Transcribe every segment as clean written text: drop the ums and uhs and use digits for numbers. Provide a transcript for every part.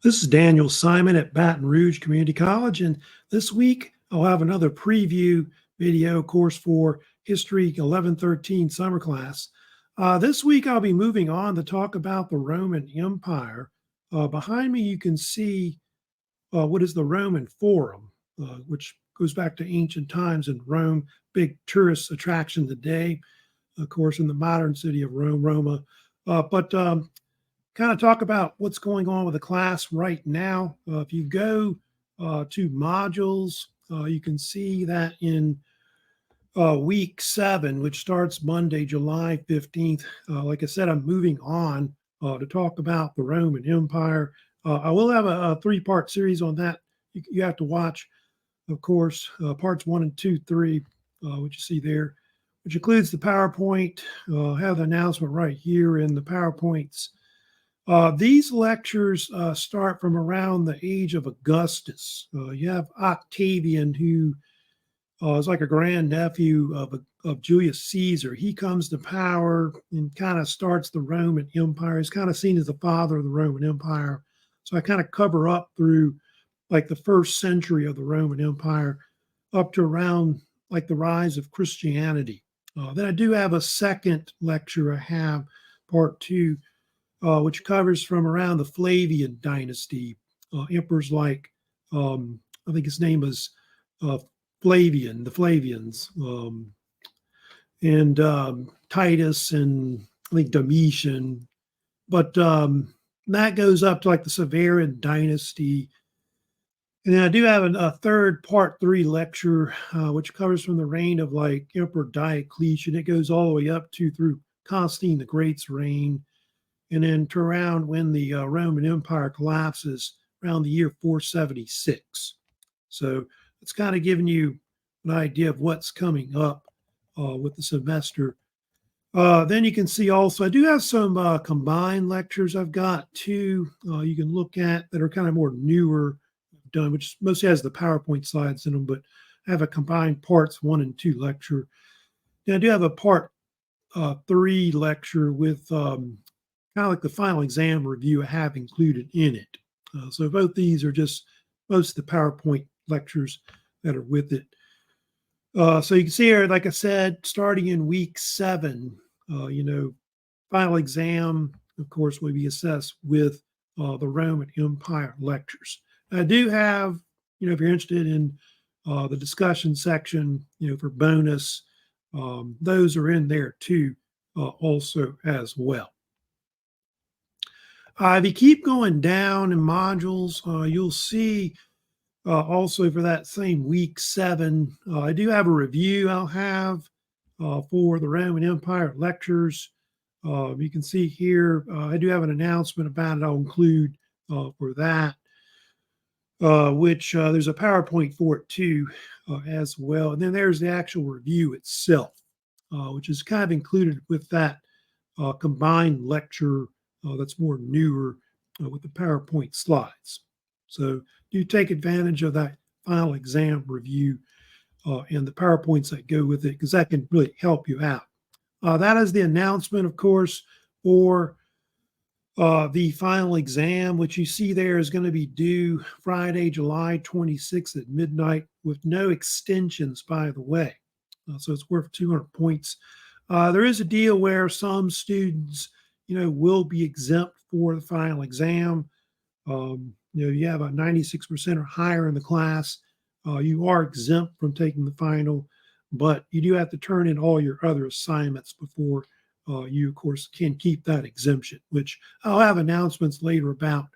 This is Daniel Simon at Baton Rouge Community College, and this week I'll have another preview video course for History 1113 summer class. This week I'll be moving on to talk about the Roman Empire. Behind me you can see what is the Roman Forum, which goes back to ancient times in Rome, big tourist attraction today, of course, in the modern city of Rome, Roma. But kind of talk about what's going on with the class right now. If you go to modules, you can see that in week 7, which starts Monday, July 15th. Like I said, I'm moving on to talk about the Roman Empire. I will have a 3-part series on that. You have to watch, of course, parts 1 and 2, 3, which you see there, which includes the PowerPoint. I have the announcement right here in the PowerPoints. These lectures start from around the age of Augustus. You have Octavian, who is like a grandnephew of Julius Caesar. He comes to power and kind of starts the Roman Empire. He's kind of seen as the father of the Roman Empire. So I kind of cover up through like the first century of the Roman Empire up to around like the rise of Christianity. Then I do have a second lecture I have, part 2, which covers from around the Flavian dynasty, emperors like, I think his name was Flavian, the Flavians, and Titus, and I think Domitian. But that goes up to like the Severian dynasty. And then I do have a third part 3 lecture, which covers from the reign of like Emperor Diocletian. It goes all the way up to through Constantine the Great's reign, and then to around when the Roman Empire collapses around the year 476. So it's kind of giving you an idea of what's coming up with the semester. Then you can see also, I do have some combined lectures I've got too, you can look at that are kind of more newer done, which mostly has the PowerPoint slides in them, but I have a combined parts 1 and 2 lecture. And I do have a part 3 lecture with kind of like the final exam review I have included in it. So both these are just most of the PowerPoint lectures that are with it. So you can see here, like I said, starting in week 7, final exam, of course, will be assessed with the Roman Empire lectures. I do have, if you're interested in the discussion section, for bonus, those are in there too, also as well. If you keep going down in modules, you'll see also for that same week 7, I do have a review I'll have for the Roman Empire lectures. You can see here, I do have an announcement about it I'll include for that, which there's a PowerPoint for it too as well. And then there's the actual review itself, which is kind of included with that combined lecture that's more newer with the PowerPoint slides. So do take advantage of that final exam review and the PowerPoints that go with it, because that can really help you out. That is the announcement, of course, for the final exam, which you see there is going to be due Friday, July 26th at midnight with no extensions, by the way. So it's worth 200 points. There is a deal where some students will be exempt for the final exam. You have a 96% or higher in the class. You are exempt from taking the final, but you do have to turn in all your other assignments before you, of course, can keep that exemption, which I'll have announcements later about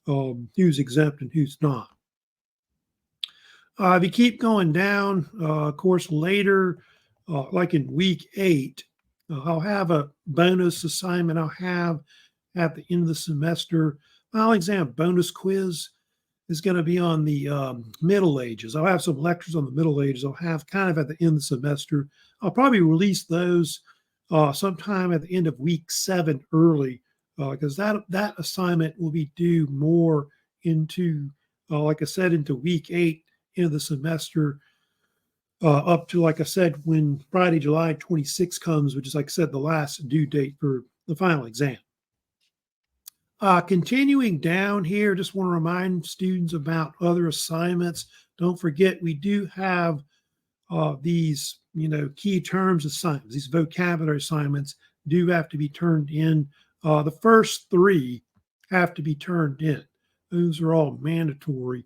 who's exempt and who's not. If you keep going down, of course, later, like in week 8, I'll have a bonus assignment I'll have at the end of the semester. Final exam bonus quiz is going to be on the Middle Ages. I'll have some lectures on the Middle Ages I'll have kind of at the end of the semester. I'll probably release those sometime at the end of week 7 early, because that assignment will be due more into, like I said, into week 8 into the semester, up to, like I said, when Friday, July 26th comes, which is, like I said, the last due date for the final exam. Continuing down here, just want to remind students about other assignments. Don't forget, we do have these, key terms assignments. These vocabulary assignments do have to be turned in. The first three have to be turned in. Those are all mandatory.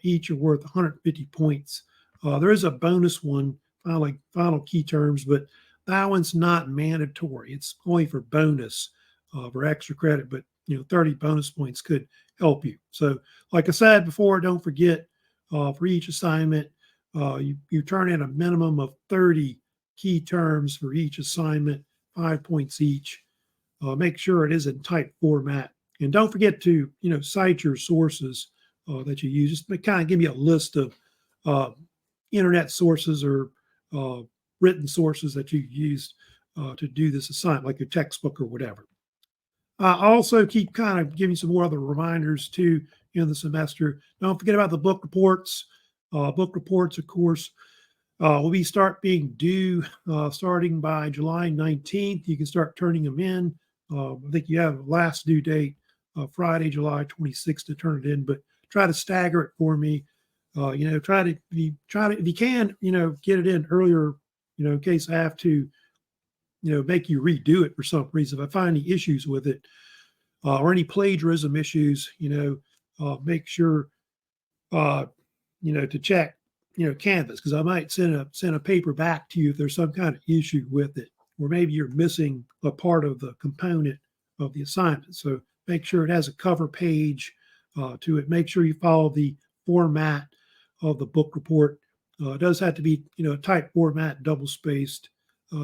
Each are worth 150 points. There is a bonus one, final key terms, but that one's not mandatory. It's only for bonus, for extra credit, but 30 bonus points could help you. So like I said before, don't forget, for each assignment, you turn in a minimum of 30 key terms for each assignment, 5 points each. Make sure it is in type format. And don't forget to, cite your sources that you use. Just kind of give me a list of internet sources or written sources that you used to do this assignment, like your textbook or whatever. Also keep kind of giving some more other reminders too in the semester. Don't forget about the book reports. Book reports, of course, will start being due starting by July 19th. You can start turning them in. I think you have a last due date, Friday, July 26th to turn it in, but try to stagger it for me. Try to, if you can, get it in earlier, in case I have to, make you redo it for some reason. If I find any issues with it or any plagiarism issues, make sure, to check, Canvas, because I might send a paper back to you if there's some kind of issue with it, or maybe you're missing a part of the component of the assignment. So make sure it has a cover page to it. Make sure you follow the format of the book report. It does have to be, type format, double spaced.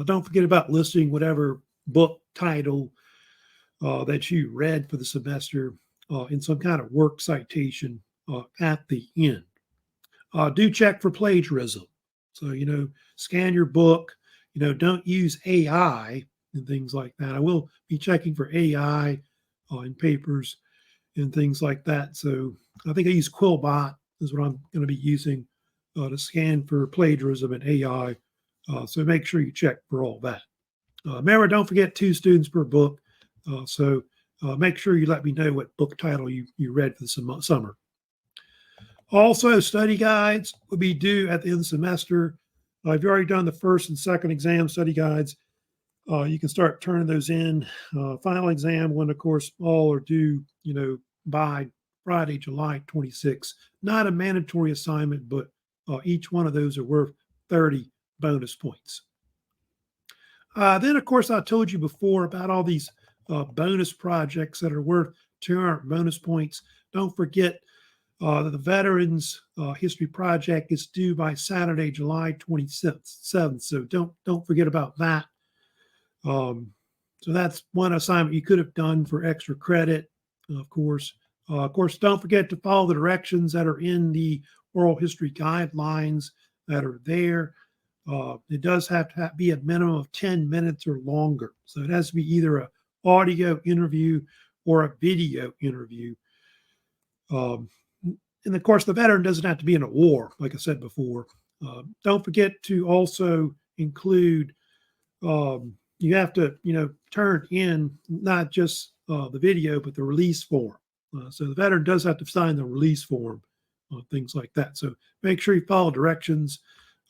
Don't forget about listing whatever book title that you read for the semester in some kind of work citation at the end. Do check for plagiarism. So, scan your book, don't use AI and things like that. I will be checking for AI in papers and things like that. So I think I use Quillbot is what I'm going to be using to scan for plagiarism and AI. So make sure you check for all that. Remember, don't forget 2 students per book. So make sure you let me know what book title you read for the summer. Also, study guides will be due at the end of the semester. If you've already done the first and second exam study guides, you can start turning those in. Final exam one, of course, all are due, by Friday, July 26th. Not a mandatory assignment, but each one of those are worth 30 bonus points. Then, of course, I told you before about all these bonus projects that are worth 200 bonus points. Don't forget that the Veterans History Project is due by Saturday, July 27th. So don't forget about that. So that's one assignment you could have done for extra credit, of course. Don't forget to follow the directions that are in the oral history guidelines that are there. It does have to be a minimum of 10 minutes or longer. So it has to be either an audio interview or a video interview. And of course, the veteran doesn't have to be in a war, like I said before. Don't forget to also include, you have to, turn in not just the video, but the release form. So the veteran does have to sign the release form, things like that. So make sure you follow directions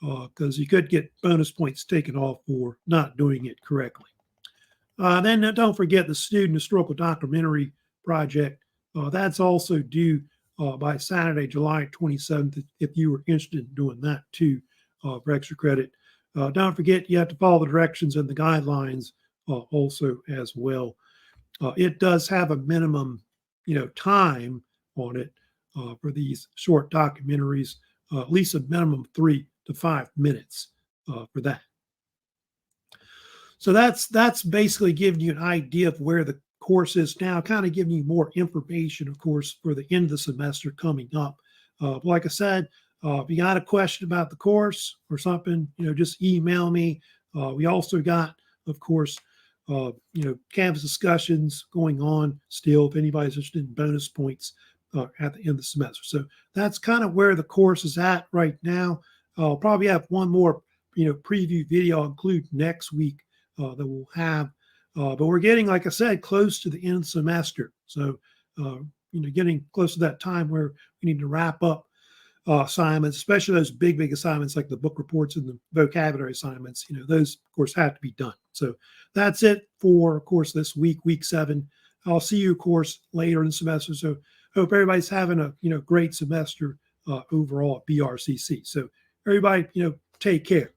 because you could get bonus points taken off for not doing it correctly. Then don't forget the Student Historical Documentary Project. That's also due by Saturday, July 27th, if you were interested in doing that too for extra credit. Don't forget you have to follow the directions and the guidelines also as well. It does have a minimum, time on it for these short documentaries, at least a minimum of 3 to 5 minutes for that. So that's basically giving you an idea of where the course is now, kind of giving you more information, of course, for the end of the semester coming up. Like I said, if you got a question about the course or something, just email me. We also got, of course, Canvas discussions going on still if anybody's interested in bonus points at the end of the semester. So that's kind of where the course is at right now. I'll probably have one more, preview video I'll include next week that we'll have. But we're getting, like I said, close to the end of the semester. So, getting close to that time where we need to wrap up assignments, especially those big assignments like the book reports and the vocabulary assignments. Those, of course, have to be done. So that's it for, of course, this week 7. I'll see you, of course, later in the semester. So hope everybody's having a great semester overall at BRCC. So everybody, take care.